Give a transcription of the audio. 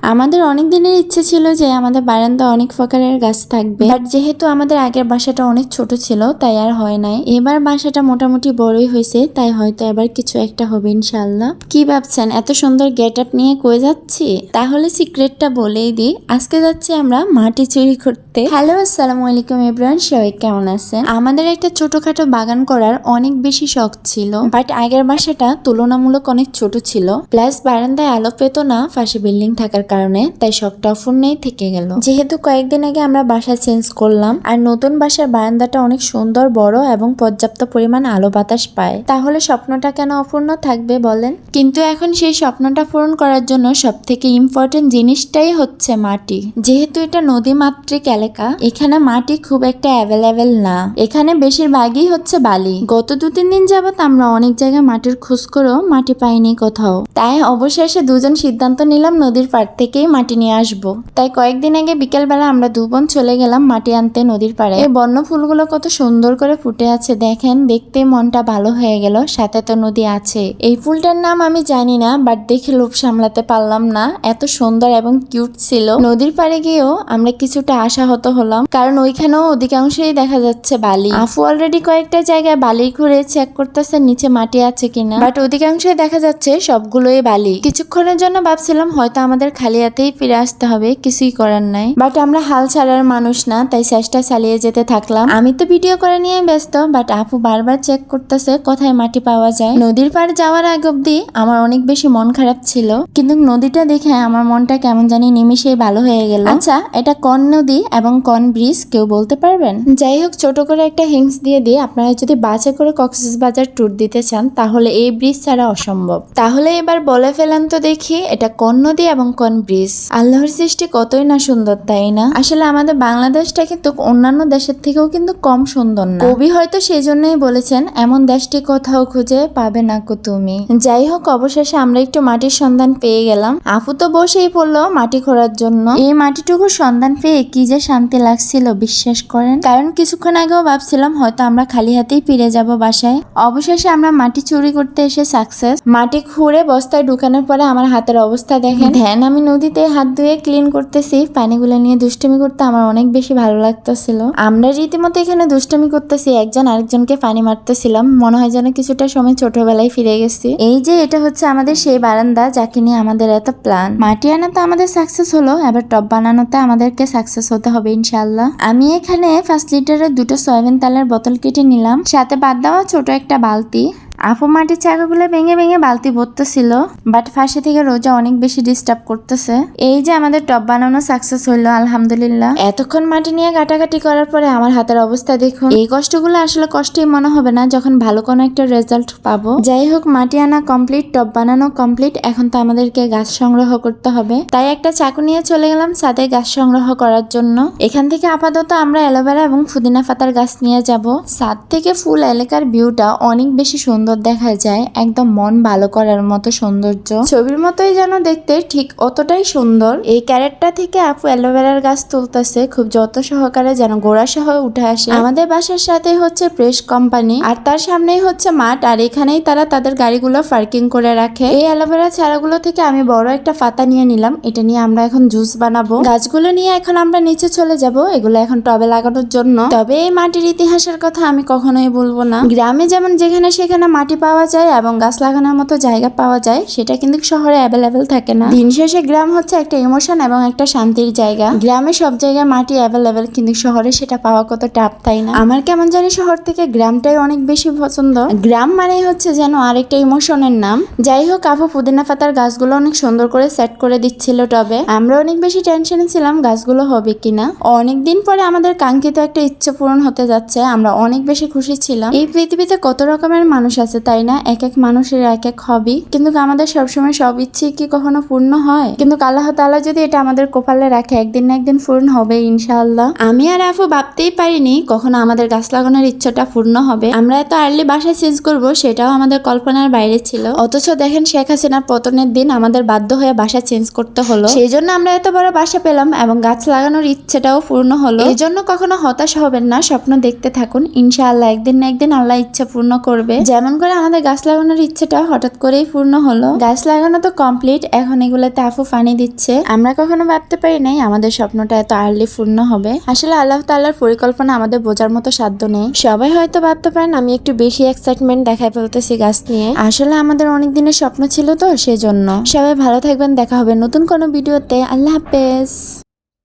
আমাদের অনেক দিনের ইচ্ছে ছিল যে আমাদের বারান্দা অনেক প্রকারের গাছ থাকবে, বাট যেহেতু আমাদের আগের বাসাটা অনেক ছোট ছিল তাই আর হয় নাই। এবার বাসাটা মোটামুটি বড়ই হয়েছে, তাই হয়তো এবার কিছু একটা হবে ইনশাআল্লাহ। কি ভাবছেন এত সুন্দর গেট আপ নিয়ে কই যাচ্ছি? তাহলে সিক্রেটটা বলেই দিই, আজকে যাচ্ছি আমরা মাটি চুরি করতে। হ্যালো, আসসালামু আলাইকুম এভরিওয়ান, সবাই কেমন আছেন? আমাদের একটা ছোটখাটো বাগান করার অনেক বেশি শখ ছিল, বাট আগের বাসাটা তুলনামূলক অনেক ছোট ছিল, প্লাস বারান্দায় আলো পেত না পাশে বিল্ডিং থাকার কারণে, তাই শখটা অফুর্ণেই থেকে গেল। যেহেতু কয়েকদিন আগে আমরা বাসা চেঞ্জ করলাম আর নতুন বাসার বারান্দাটা অনেক সুন্দর, বড় এবং পর্যাপ্ত পরিমাণ আলো বাতাস পায়, তাহলে স্বপ্নটা কেন অপূর্ণ থাকবে বলেন? কিন্তু এখন সেই স্বপ্নটা পূরণ করার জন্য সব থেকে ইম্পর্টেন্ট জিনিসটাই হচ্ছে মাটি। যেহেতু এটা নদী মাতৃক এলাকা, এখানে মাটি খুব একটা অ্যাভেলেবেল না, এখানে বেশিরভাগই হচ্ছে বালি। গত 2-3 দিন যাবত আমরা অনেক জায়গায় মাটির খোঁজ করেও মাটি পাইনি কোথাও, তাই অবশেষে দুজন সিদ্ধান্ত নিলাম নদীর পাড় থেকেই মাটি নিয়ে আসবো। তাই কয়েকদিন আগে বিকেলবেলা আমরা 2 বোন চলে গেলাম মাটি আনতে নদীর পাড়ে। এই বন্য ফুলগুলো কত সুন্দর করে ফুটে আছে দেখেন, দেখতে মনটা ভালো হয়ে গেল, সাথে তো নদী আছে। এই ফুলটার নাম আমি জানি না, বাট দেখে লোভ সামলাতে পারলাম না, এত সুন্দর এবং কিউট ছিল। নদীর পাড়ে গিয়েও আমরা কিছুটা আশাহত হলাম, কারণ ওইখানেও অধিকাংশই দেখা যাচ্ছে বালি। আফু অলরেডি কয়েকটা জায়গায় বালি ঘুরে চেক করতেছে নিচে মাটি আছে কিনা, বাট অধিকাংশই দেখা যাচ্ছে সবগুলোই বালি। কিছুক্ষণের জন্য ভাবছিলাম হয়তো আমাদের খালি হাতেই ফিরে আসতে হবে, কিছুই করার নাই, বাট আমরা হাল ছাড়ার মানুষ না, তাই চেষ্টা চালিয়ে যেতে থাকলাম। আমি তো ভিডিও করে নিয়ে ব্যস্ত, বাট আপু বারবার চেক করতেছে কোথায় মাটি পাওয়া যায়। নদীর পাড় যাওয়ার আগ অব্দি আমার অনেক বেশি মন খারাপ ছিল, কিন্তু নদীটা দেখে আমার মনটা কেমন জানি নিমিশেই ভালো হয়ে গেল। আচ্ছা, এটা কোন নদী এবং কোন ব্রিজ কেউ বলতে পারবেন? যাই হোক, ছোট করে একটা হিংস দিয়ে দিয়ে আপনারা যদি বাসে করে কক্সবাজার ট্যুর দিতে চান তাহলে এই ব্রিজ ছাড়া অসম্ভব। তাহলে এবার বলে ফেলেন তো দেখি, এটা কোন নদী এবং কোন ব্রিজ? আল্লাহর সৃষ্টি কতই না সুন্দর, তাই না? আসলে আমাদের বাংলাদেশটা কিন্তু অন্যান্য দেশের থেকেও কিন্তু কম সুন্দর না। কবি হয়তো সেই জন্যই বলেছেন, এমন দেশটি কোথাও খুঁজে পাবে না কো তুমি। যাই হোক, অবশেষে আমরা একটু মাটির সন্ধান পেয়ে গেলাম। আপু তো বসেই পড়লো মাটি খোঁড়ার জন্য। এই মাটিটুকু সন্ধান পেয়ে কি যে শান্তি লাগছিল বিশ্বাস করেন, কারণ কিছুক্ষণ আগেও ভাবছিলাম হয়তো আমরা খালি হাতেই ফিরে যাব বাসায়। অবশেষে আমরা মাটি চুরি করতে এসে সাকসেস। মাটি খুঁড়ে বস্তায় ঢুকানোর পরে আমার হাতের অবস্থা দেখেন। ধ্যান আমি নদীতে হাত ধুয়ে ক্লিন করতেছি, পানিগুলো নিয়ে দুষ্টুমি করতে আমার অনেক বেশি ভালো লাগতেছিল। আমরা রীতিমতো এখানে দুষ্টুমি করতেছি, একজন আরেকজনকে পানি মারতেছিলাম, মনে হয় যেন কিছুটা সময় ছোটবেলায় ফিরে গেছি। এই যে এটা হচ্ছে আমাদের সেই বারান্দা যাকে নিয়ে আমাদের এত প্ল্যান। মাটি আনাতে আমাদের সাকসেস হলো, এবার টব বানানোতে আমাদেরকে সাকসেস হতে হবে ইনশাআল্লাহ। আমি এখানে 5 লিটারের 2টো সয়াবিন তেলের বোতল কেটে নিলাম, সাথে বাদ দেওয়া ছোট একটা বালতি। আপু মাটির চাকাগুলো ভেঙে ভেঙে বালতি ভরতেছিল, বাট ফাঁসে থেকে রোজা অনেক বেশি ডিস্টার্ব করতেছে। এই যে আমাদের টব বানানো সাকসেস হইলো আলহামদুলিল্লাহ। এতক্ষণ মাটি নিয়ে কাটাকাটি করার পরে আমার হাতের অবস্থা দেখুন। এই কষ্টগুলো আসলে কষ্টই মনে হবে না যখন ভালো কোনো একটা রেজাল্ট পাবো। যাই হোক, মাটি আনা কমপ্লিট, টব বানানো কমপ্লিট, এখন তো আমাদেরকে গাছ সংগ্রহ করতে হবে। তাই একটা চাকু নিয়ে চলে গেলাম ছাদে গাছ সংগ্রহ করার জন্য। এখান থেকে আপাতত আমরা অ্যালোভেরা এবং পুদিনা পাতার গাছ নিয়ে যাব। ছাদ থেকে ফুল এলাকার ভিউটা অনেক বেশি সুন্দর দেখা যায়, একদম মন ভালো করার মতো সৌন্দর্য, ছবির মতোই যেন দেখতে, ঠিক অতটাই সুন্দর। এই ক্যারেটটা থেকে আপু অ্যালোভেরার গাছ তুলতেছে খুব যত্ন সহকারে, যেন গোড়া সহ উঠে আসে। আমাদের বাসার সাথে হচ্ছে প্রেস কোম্পানি, আর তার সামনেই হচ্ছে মাঠ, আর এখানেই তারা তাদের গাড়িগুলো পার্কিং করে রাখে। এই অ্যালোভেরা চারাগুলো থেকে আমি বড় একটা পাতা নিয়ে নিলাম, এটা নিয়ে আমরা এখন জুস বানাবো। গাছগুলো নিয়ে এখন আমরা নিচে চলে যাব, এগুলো এখন টবে লাগানোর জন্য। তবে এই মাটির ইতিহাসের কথা আমি কখনোই বলবো না। গ্রামে যেমন যেখানে সেখানে মাটি পাওয়া যায় এবং গাছ লাগানোর মতো জায়গা পাওয়া যায়, সেটা কিন্তু শহরে অ্যাভেলেবেল থাকে না। দিন শেষে গ্রাম হচ্ছে একটা ইমোশন এবং একটা শান্তির জায়গা। গ্রামে সব জায়গায় মাটি অ্যাভেলেবেল, কিন্তু শহরে সেটা পাওয়া কত টাফ, তাই না? আমার কেমন জানি শহর থেকে গ্রামটাই অনেক বেশি পছন্দ। গ্রাম মানেই হচ্ছে যেন আরেকটা ইমোশনের নাম। যাই হোক, আপু পুদিনা পাতার গাছগুলো অনেক সুন্দর করে সেট করে দিচ্ছিল টবে। আমরা অনেক বেশি টেনশনে ছিলাম গাছগুলো হবে কিনা। অনেকদিন পরে আমাদের কাঙ্ক্ষিত একটা ইচ্ছে পূরণ হতে যাচ্ছে, আমরা অনেক বেশি খুশি ছিলাম। এই পৃথিবীতে কত রকমের মানুষ আছে, তাই না? এক এক মানুষের এক এক হবি, কিন্তু আমাদের সবসময় সব ইচ্ছে কি কখনো পূর্ণ হয়? কিন্তু আল্লাহ তাআলা যদি এটা আমাদের কপালে রাখে, একদিন না একদিন পূর্ণ হবে ইনশাআল্লাহ। আমি আর আপু ভাবতেই পারিনি কখনো আমাদের গাছ লাগানোর ইচ্ছাটা পূর্ণ হবে। আমরা এত আর্লি বাসা চেঞ্জ করব সেটাও আমাদের কল্পনার বাইরে ছিল। অথচ দেখেন, শেখ হাসিনার পতনের দিন আমাদের বাধ্য হয়ে বাসা চেঞ্জ করতে হলো। সেই জন্য আমরা এত বড় বাসা পেলাম এবং গাছ লাগানোর ইচ্ছেটাও পূর্ণ হলো। এই জন্য কখনো হতাশ হবেন না, স্বপ্ন দেখতে থাকুন, ইনশাআল্লাহ একদিন না একদিন আল্লাহ ইচ্ছা পূর্ণ করবে। যেমন এমন করে আমাদের গাছ লাগানোর ইচ্ছেটা হঠাৎ করেই পূর্ণ হলো। গাছ লাগানো তো কমপ্লিট, এখন এগুলাতে আপু পানি দিচ্ছে। আমরা কখনো ভাবতে পারি নাই আমাদের স্বপ্নটা এত আর্লি পূর্ণ হবে। আসলে আল্লাহ তাআলার পরিকল্পনা আমাদের বোঝার মতো সাধ্য নেই। সবাই হয়তো ভাবতে পারেন আমি একটু বেশি এক্সাইটমেন্ট দেখায় ফেলতেছি গাছ নিয়ে, আসলে আমাদের অনেক দিনের স্বপ্ন ছিল তো সেজন্য। সবাই ভালো থাকবেন, দেখা হবে নতুন কোনো ভিডিওতে। আল্লাহ হাফেজ।